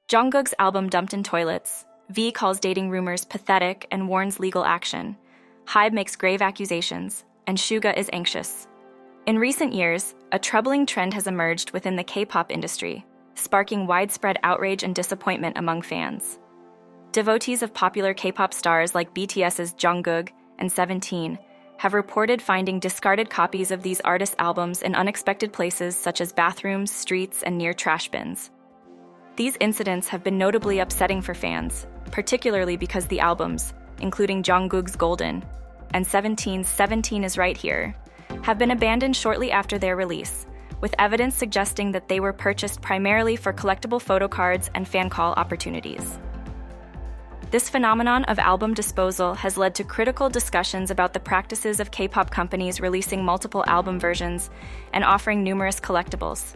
Jungkook's album dumped in toilets. V calls dating rumors pathetic and warns legal action. HYBE makes grave accusations, and Suga is anxious. In recent years, a troubling trend has emerged within the K-pop industry, sparking widespread outrage and disappointment among fans. Devotees of popular K-pop stars like BTS's Jungkook and 17 have reported finding discarded copies of these artists' albums in unexpected places such as bathrooms, streets, and near trash bins. These incidents have been notably upsetting for fans, particularly because the albums, including Jungkook's Golden and 17's 17 Is Right Here, have been abandoned shortly after their release, with evidence suggesting that they were purchased primarily for collectible photo cards and fan call opportunities. This phenomenon of album disposal has led to critical discussions about the practices of K-pop companies releasing multiple album versions and offering numerous collectibles.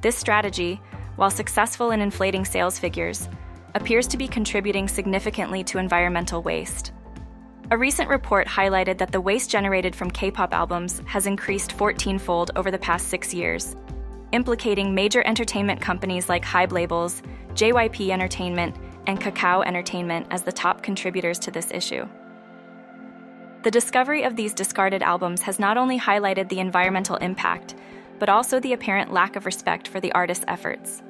This strategy, while successful in inflating sales figures, appears to be contributing significantly to environmental waste. A recent report highlighted that the waste generated from K-pop albums has increased 14-fold over the past 6 years, implicating major entertainment companies like HYBE labels, JYP Entertainment, and Kakao Entertainment as the top contributors to this issue. The discovery of these discarded albums has not only highlighted the environmental impact, but also the apparent lack of respect for the artist's efforts.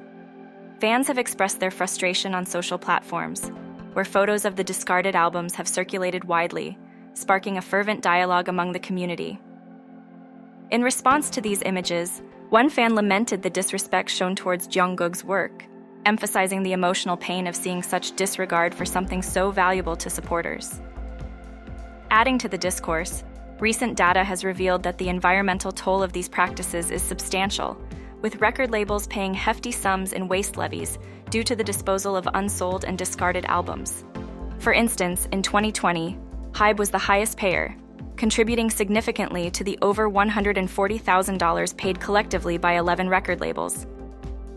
Fans have expressed their frustration on social platforms, where photos of the discarded albums have circulated widely, sparking a fervent dialogue among the community. In response to these images, one fan lamented the disrespect shown towards Jungkook's work, emphasizing the emotional pain of seeing such disregard for something so valuable to supporters. Adding to the discourse, recent data has revealed that the environmental toll of these practices is substantial, with record labels paying hefty sums in waste levies due to the disposal of unsold and discarded albums. For instance, in 2020, HYBE was the highest payer, contributing significantly to the over $140,000 paid collectively by 11 record labels.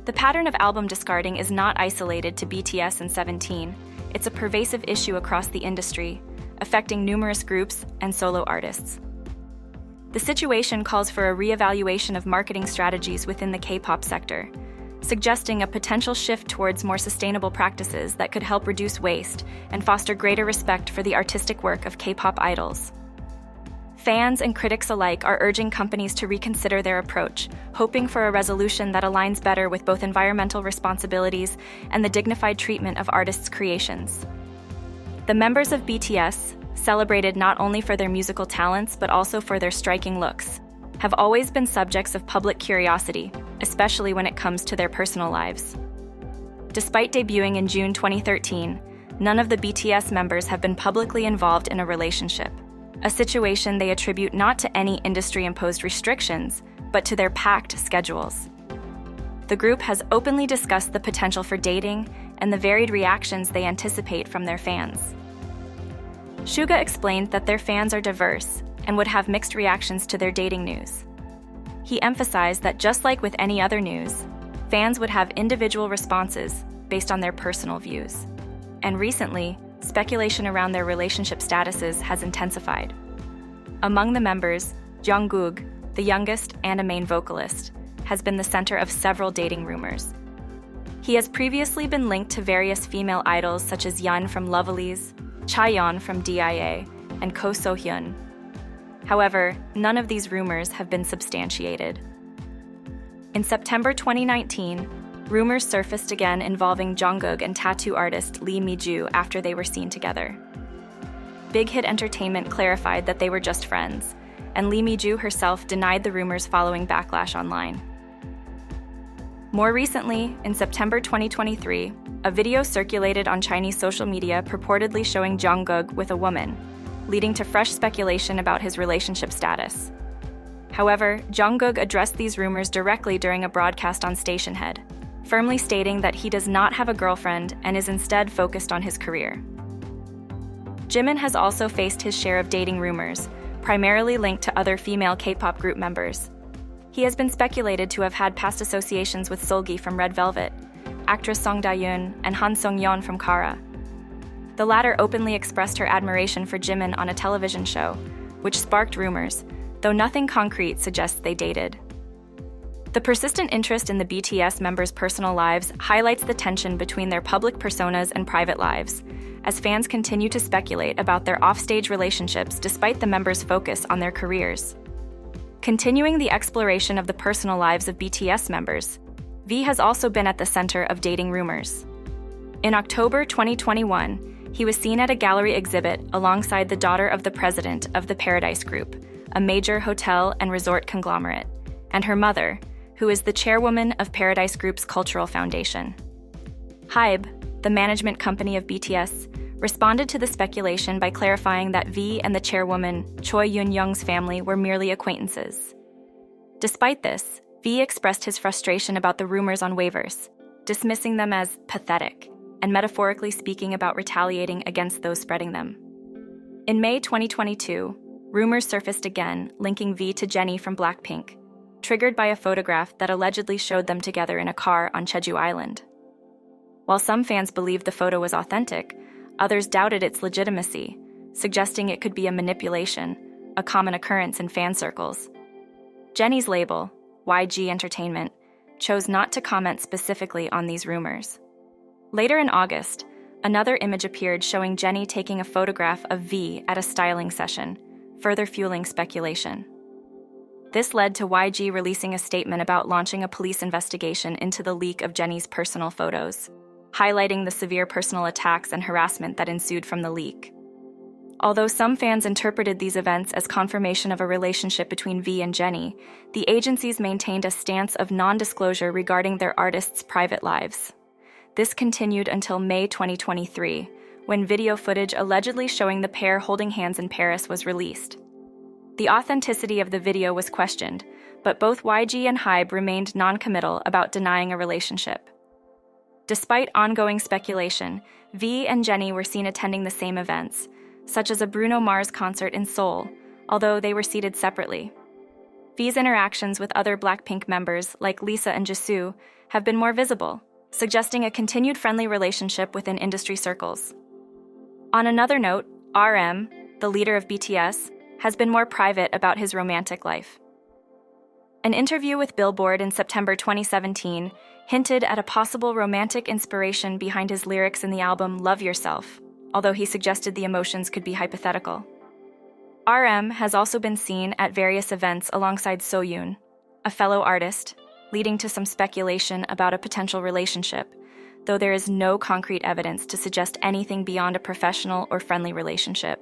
The pattern of album discarding is not isolated to BTS and 17. It's a pervasive issue across the industry, affecting numerous groups and solo artists. The situation calls for a reevaluation of marketing strategies within the K-pop sector, suggesting a potential shift towards more sustainable practices that could help reduce waste and foster greater respect for the artistic work of K-pop idols. Fans and critics alike are urging companies to reconsider their approach, hoping for a resolution that aligns better with both environmental responsibilities and the dignified treatment of artists' creations. The members of BTS, celebrated not only for their musical talents but also for their striking looks, have always been subjects of public curiosity, especially when it comes to their personal lives. Despite debuting in June 2013, none of the BTS members have been publicly involved in a relationship, a situation they attribute not to any industry-imposed restrictions, but to their packed schedules. The group has openly discussed the potential for dating and the varied reactions they anticipate from their fans. Suga explained that their fans are diverse and would have mixed reactions to their dating news. He emphasized that just like with any other news, fans would have individual responses based on their personal views. And recently, speculation around their relationship statuses has intensified. Among the members, Jungkook, the youngest and a main vocalist, has been the center of several dating rumors. He has previously been linked to various female idols such as Yeon from Lovelyz, Chaeyeon from DIA, and Ko So-hyun. However, none of these rumors have been substantiated. In September 2019, rumors surfaced again involving Jungkook and tattoo artist Lee Mi-ju after they were seen together. Big Hit Entertainment clarified that they were just friends, and Lee Mi-ju herself denied the rumors following backlash online. More recently, in September 2023, a video circulated on Chinese social media purportedly showing Jungkook with a woman, leading to fresh speculation about his relationship status. However, Jungkook addressed these rumors directly during a broadcast on Stationhead, firmly stating that he does not have a girlfriend and is instead focused on his career. Jimin has also faced his share of dating rumors, primarily linked to other female K-pop group members. He has been speculated to have had past associations with Seulgi from Red Velvet, actress Song Da-yoon, and Han Sung-yeon from Kara. The latter openly expressed her admiration for Jimin on a television show, which sparked rumors, though nothing concrete suggests they dated. The persistent interest in the BTS members' personal lives highlights the tension between their public personas and private lives, as fans continue to speculate about their offstage relationships despite the members' focus on their careers. Continuing the exploration of the personal lives of BTS members, V has also been at the center of dating rumors. In October 2021, he was seen at a gallery exhibit alongside the daughter of the president of the Paradise Group, a major hotel and resort conglomerate, and her mother, who is the chairwoman of Paradise Group's Cultural Foundation. HYBE, the management company of BTS, responded to the speculation by clarifying that V and the chairwoman, Choi Yoon-young's family, were merely acquaintances. Despite this, V expressed his frustration about the rumors on Weverse, dismissing them as pathetic, and metaphorically speaking about retaliating against those spreading them. In May 2022, rumors surfaced again linking V to Jennie from Blackpink, triggered by a photograph that allegedly showed them together in a car on Jeju Island. While some fans believed the photo was authentic, others doubted its legitimacy, suggesting it could be a manipulation, a common occurrence in fan circles. Jennie's label, YG Entertainment, chose not to comment specifically on these rumors. Later in August, another image appeared showing Jennie taking a photograph of V at a styling session, further fueling speculation. This led to YG releasing a statement about launching a police investigation into the leak of Jennie's personal photos, highlighting the severe personal attacks and harassment that ensued from the leak. Although some fans interpreted these events as confirmation of a relationship between V and Jennie, the agencies maintained a stance of non-disclosure regarding their artists' private lives. This continued until May 2023, when video footage allegedly showing the pair holding hands in Paris was released. The authenticity of the video was questioned, but both YG and HYBE remained non-committal about denying a relationship. Despite ongoing speculation, V and Jennie were seen attending the same events, such as a Bruno Mars concert in Seoul, although they were seated separately. V's interactions with other Blackpink members, like Lisa and Jisoo, have been more visible, suggesting a continued friendly relationship within industry circles. On another note, RM, the leader of BTS, has been more private about his romantic life. An interview with Billboard in September 2017 hinted at a possible romantic inspiration behind his lyrics in the album Love Yourself, although he suggested the emotions could be hypothetical. RM has also been seen at various events alongside Soyoon, a fellow artist, leading to some speculation about a potential relationship, though there is no concrete evidence to suggest anything beyond a professional or friendly relationship.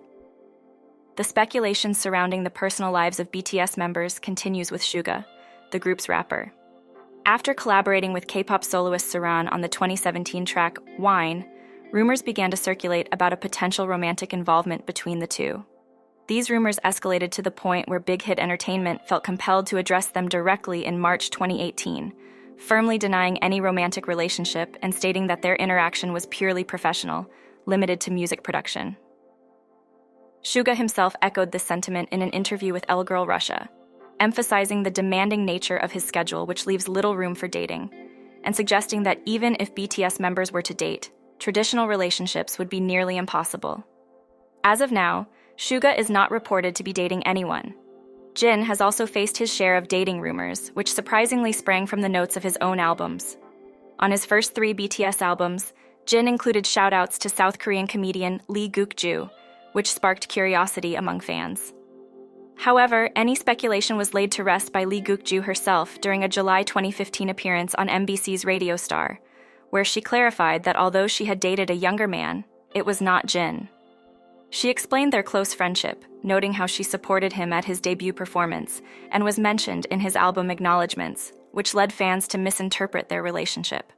The speculation surrounding the personal lives of BTS members continues with Suga, the group's rapper. After collaborating with K-pop soloist Saran on the 2017 track Wine, rumors began to circulate about a potential romantic involvement between the two. These rumors escalated to the point where Big Hit Entertainment felt compelled to address them directly in March 2018, firmly denying any romantic relationship and stating that their interaction was purely professional, limited to music production. Suga himself echoed this sentiment in an interview with Elle Girl Russia, emphasizing the demanding nature of his schedule, which leaves little room for dating, and suggesting that even if BTS members were to date, traditional relationships would be nearly impossible. As of now, Suga is not reported to be dating anyone. Jin has also faced his share of dating rumors, which surprisingly sprang from the notes of his own albums. On his first 3 BTS albums, Jin included shoutouts to South Korean comedian Lee Guk-ju, which sparked curiosity among fans. However, any speculation was laid to rest by Lee Guk-ju herself during a July 2015 appearance on MBC's Radio Star, where she clarified that although she had dated a younger man, it was not Jin. She explained their close friendship, noting how she supported him at his debut performance and was mentioned in his album Acknowledgements, which led fans to misinterpret their relationship.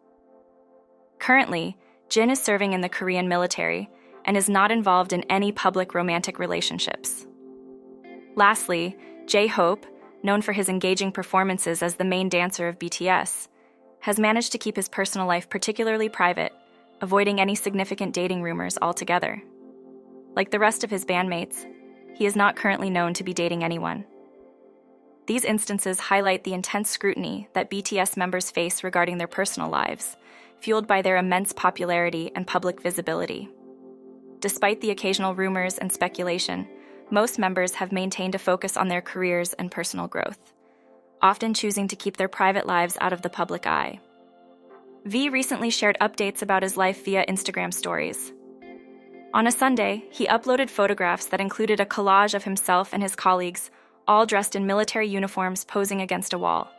Currently, Jin is serving in the Korean military and is not involved in any public romantic relationships. Lastly, J-Hope, known for his engaging performances as the main dancer of BTS, has managed to keep his personal life particularly private, avoiding any significant dating rumors altogether. Like the rest of his bandmates, he is not currently known to be dating anyone. These instances highlight the intense scrutiny that BTS members face regarding their personal lives, fueled by their immense popularity and public visibility. Despite the occasional rumors and speculation, most members have maintained a focus on their careers and personal growth. often choosing to keep their private lives out of the public eye. V recently shared updates about his life via Instagram stories. On a Sunday, he uploaded photographs that included a collage of himself and his colleagues, all dressed in military uniforms posing against a wall.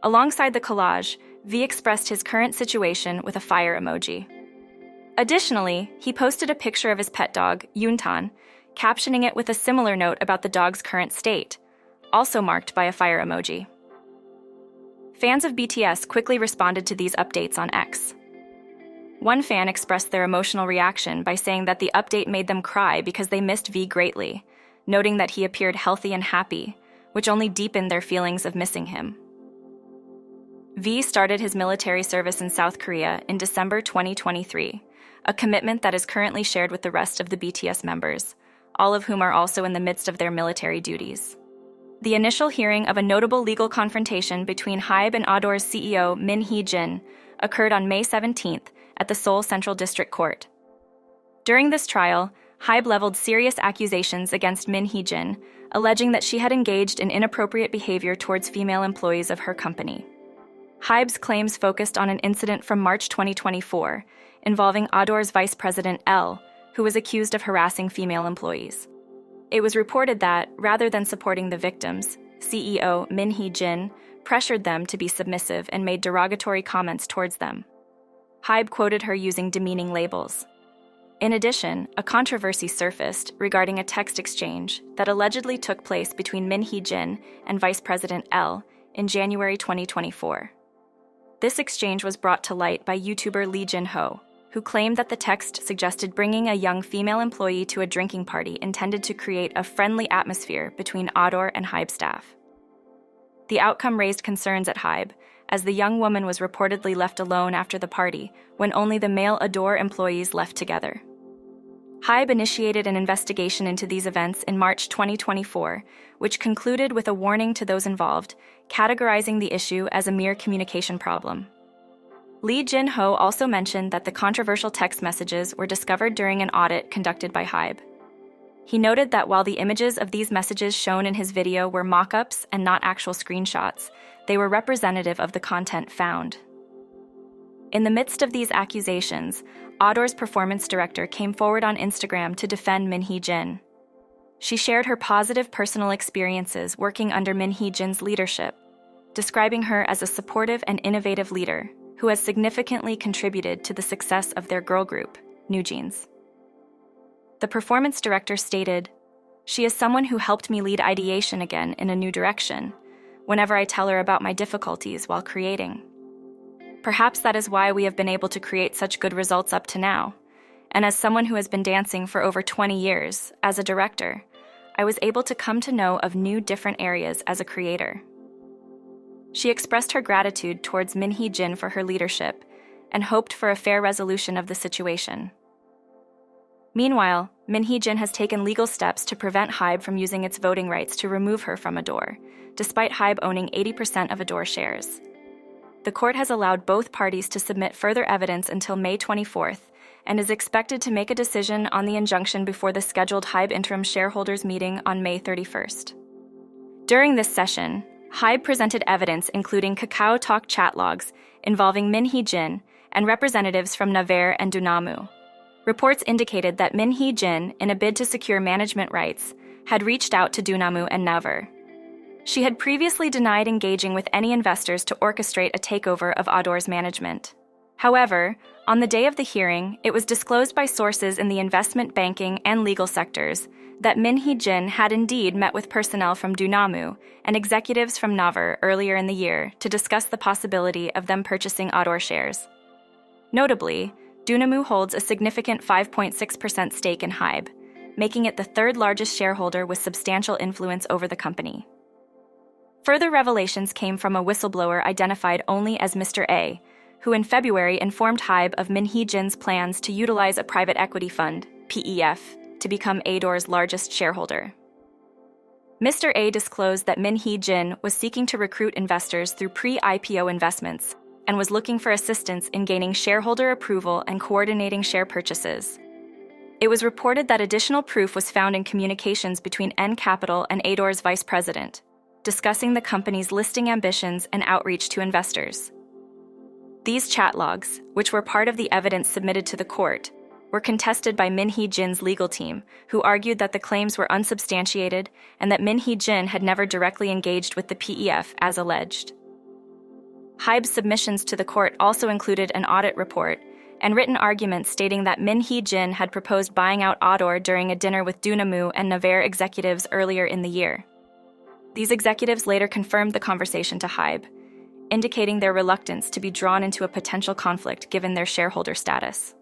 Alongside the collage, V expressed his current situation with a fire emoji. Additionally, he posted a picture of his pet dog, Yuntan, captioning it with a similar note about the dog's current state, also marked by a fire emoji. Fans of BTS quickly responded to these updates on X. One fan expressed their emotional reaction by saying that the update made them cry because they missed V greatly, noting that he appeared healthy and happy, which only deepened their feelings of missing him. V started his military service in South Korea in December 2023, a commitment that is currently shared with the rest of the BTS members, all of whom are also in the midst of their military duties. The initial hearing of a notable legal confrontation between HYBE and Ador's CEO Min Hee Jin occurred on May 17th at the Seoul Central District Court. During this trial, HYBE leveled serious accusations against Min Hee Jin, alleging that she had engaged in inappropriate behavior towards female employees of her company. HYBE's claims focused on an incident from March 2024 involving Ador's vice president L, who was accused of harassing female employees. It was reported that, rather than supporting the victims, CEO Min Hee Jin pressured them to be submissive and made derogatory comments towards them. HYBE quoted her using demeaning labels. In addition, a controversy surfaced regarding a text exchange that allegedly took place between Min Hee Jin and Vice President L in January 2024. This exchange was brought to light by YouTuber Lee Jin-ho, who claimed that the text suggested bringing a young female employee to a drinking party intended to create a friendly atmosphere between Ador and HYBE staff. The outcome raised concerns at HYBE, as the young woman was reportedly left alone after the party when only the male Ador employees left together. HYBE initiated an investigation into these events in March 2024, which concluded with a warning to those involved, categorizing the issue as a mere communication problem. Lee Jin-ho also mentioned that the controversial text messages were discovered during an audit conducted by HYBE. He noted that while the images of these messages shown in his video were mock-ups and not actual screenshots, they were representative of the content found. In the midst of these accusations, Ador's performance director came forward on Instagram to defend Min Hee Jin. She shared her positive personal experiences working under Min Hee Jin's leadership, describing her as a supportive and innovative leader who has significantly contributed to the success of their girl group, New Jeans. The performance director stated, "She is someone who helped me lead ideation again in a new direction, whenever I tell her about my difficulties while creating. Perhaps that is why we have been able to create such good results up to now. And as someone who has been dancing for over 20 years, as a director, I was able to come to know of new different areas as a creator." She expressed her gratitude towards Min Hee Jin for her leadership and hoped for a fair resolution of the situation. Meanwhile, Min Hee Jin has taken legal steps to prevent HYBE from using its voting rights to remove her from Ador, despite HYBE owning 80% of Ador shares. The court has allowed both parties to submit further evidence until May 24th and is expected to make a decision on the injunction before the scheduled HYBE interim shareholders meeting on May 31st. During this session, HYBE presented evidence including Kakao Talk chat logs involving Min Hee Jin and representatives from Naver and Dunamu. Reports indicated that Min Hee Jin, in a bid to secure management rights, had reached out to Dunamu and Naver. She had previously denied engaging with any investors to orchestrate a takeover of Ador's management. However, on the day of the hearing, it was disclosed by sources in the investment banking and legal sectors that Min Hee Jin had indeed met with personnel from Dunamu and executives from Naver earlier in the year to discuss the possibility of them purchasing Ador shares. Notably, Dunamu holds a significant 5.6% stake in HYBE, making it the third largest shareholder with substantial influence over the company. Further revelations came from a whistleblower identified only as Mr. A, who in February informed HYBE of Min Hee Jin's plans to utilize a private equity fund, PEF, to become Ador's largest shareholder. Mr. A disclosed that Min Hee Jin was seeking to recruit investors through pre-IPO investments and was looking for assistance in gaining shareholder approval and coordinating share purchases. It was reported that additional proof was found in communications between N Capital and Ador's vice president, discussing the company's listing ambitions and outreach to investors. These chat logs, which were part of the evidence submitted to the court, were contested by Hee Jin's legal team, who argued that the claims were unsubstantiated and that Hee Jin had never directly engaged with the PEF as alleged. HYBE's submissions to the court also included an audit report and written arguments stating that Hee Jin had proposed buying out Ador during a dinner with Dunamu and Naver executives earlier in the year. These executives later confirmed the conversation to HYBE, indicating their reluctance to be drawn into a potential conflict given their shareholder status.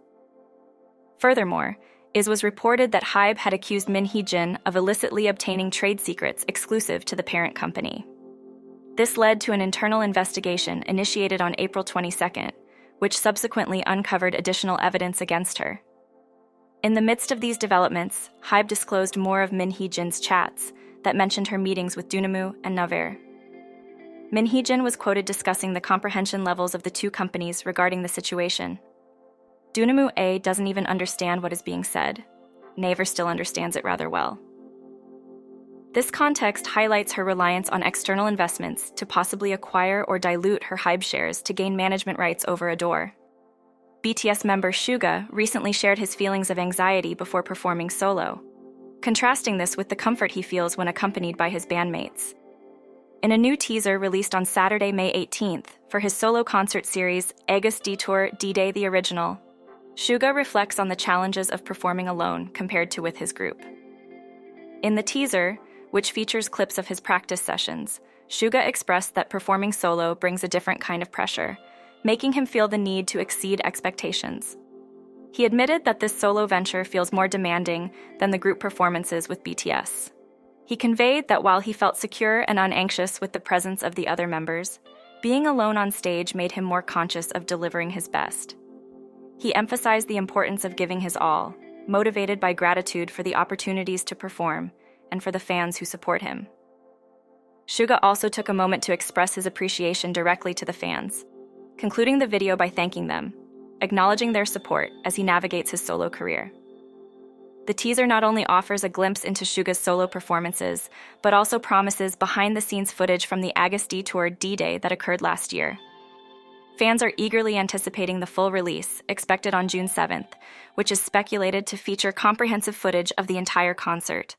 Furthermore, it was reported that HYBE had accused Hee Jin of illicitly obtaining trade secrets exclusive to the parent company. This led to an internal investigation initiated on April 22, which subsequently uncovered additional evidence against her. In the midst of these developments, HYBE disclosed more of Hee Jin's chats that mentioned her meetings with Dunamu and Naver. Hee Jin was quoted discussing the comprehension levels of the two companies regarding the situation. Dunamu A doesn't even understand what is being said. Naver still understands it rather well. This context highlights her reliance on external investments to possibly acquire or dilute her HYBE shares to gain management rights over Ador. BTS member Suga recently shared his feelings of anxiety before performing solo, contrasting this with the comfort he feels when accompanied by his bandmates. In a new teaser released on Saturday, May 18th, for his solo concert series Agus Detour D-Day the Original, Suga reflects on the challenges of performing alone compared to with his group. In the teaser, which features clips of his practice sessions, Suga expressed that performing solo brings a different kind of pressure, making him feel the need to exceed expectations. He admitted that this solo venture feels more demanding than the group performances with BTS. He conveyed that while he felt secure and unanxious with the presence of the other members, being alone on stage made him more conscious of delivering his best. He emphasized the importance of giving his all, motivated by gratitude for the opportunities to perform and for the fans who support him. Suga also took a moment to express his appreciation directly to the fans, concluding the video by thanking them, acknowledging their support as he navigates his solo career. The teaser not only offers a glimpse into Suga's solo performances, but also promises behind-the-scenes footage from the Agus Detour D-Day that occurred last year. Fans are eagerly anticipating the full release, expected on June 7th, which is speculated to feature comprehensive footage of the entire concert.